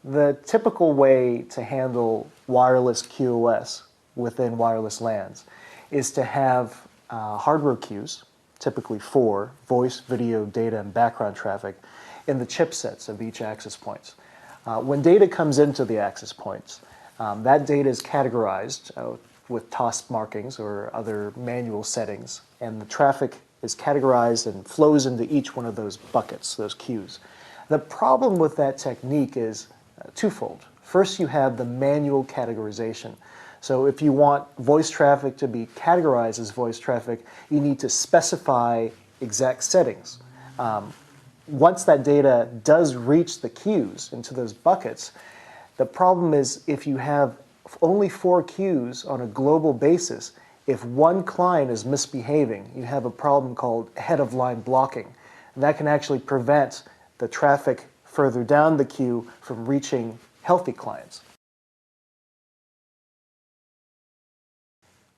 The typical way to handle wireless QoS within wireless LANs is to have hardware queues, typically 4, voice, video, data, and background traffic, in the chipsets of each access points. When data comes into the access points, that data is categorized with TOSP markings or other manual settings, and the traffic is categorized and flows into each one of those buckets, those queues. The problem with that technique is twofold. First, you have the manual categorization. So if you want voice traffic to be categorized as voice traffic, you need to specify exact settings. Once that data does reach the queues into those buckets, the problem is if you have only 4 queues on a global basis, if one client is misbehaving, you have a problem called head-of-line blocking. And that can actually prevent the traffic further down the queue from reaching healthy clients.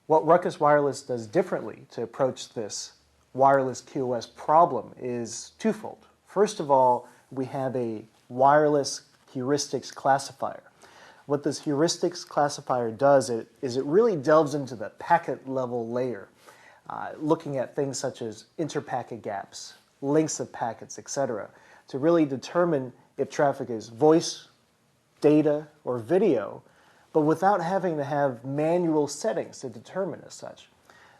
What Ruckus Wireless does differently to approach this wireless QoS problem is twofold. First of all, we have a wireless heuristics classifier. What this heuristics classifier does is it really delves into the packet level layer, looking at things such as interpacket gaps, lengths of packets, etc., to really determine if traffic is voice, data, or video, but without having to have manual settings to determine as such.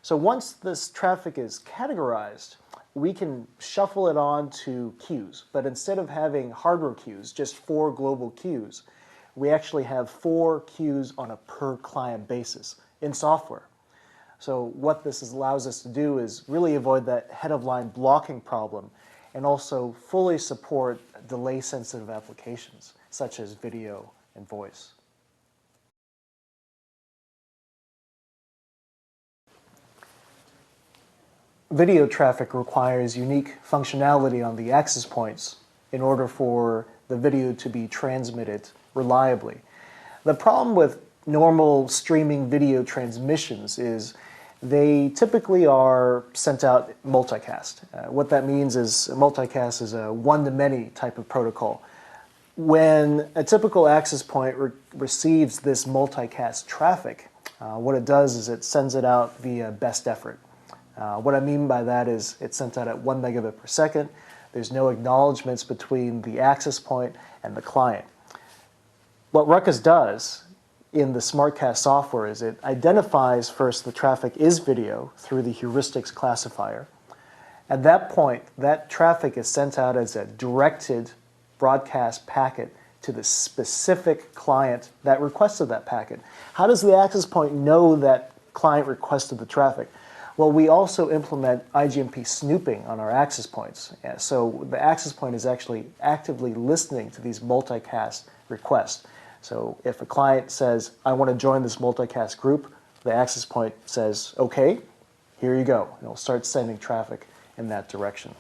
So once this traffic is categorized, we can shuffle it on to queues, but instead of having hardware queues, just 4 global queues, we actually have 4 queues on a per client basis in software. So what this allows us to do is really avoid that head-of-line blocking problem and also fully support delay-sensitive applications such as video and voice. Video traffic requires unique functionality on the access points in order for the video to be transmitted reliably. The problem with normal streaming video transmissions is they typically are sent out multicast. What that means is multicast is a one-to-many type of protocol. When a typical access point receives this multicast traffic, what it does is it sends it out via best effort. What I mean by that is it's sent out at 1 megabit per second. There's no acknowledgments between the access point and the client. What Ruckus does in the SmartCast software is it identifies first the traffic is video through the heuristics classifier. At that point, that traffic is sent out as a directed broadcast packet to the specific client that requested that packet. How does the access point know that client requested the traffic? Well, we also implement IGMP snooping on our access points. So the access point is actually actively listening to these multicast requests. So if a client says, I want to join this multicast group, the access point says, okay, here you go. And it'll start sending traffic in that direction.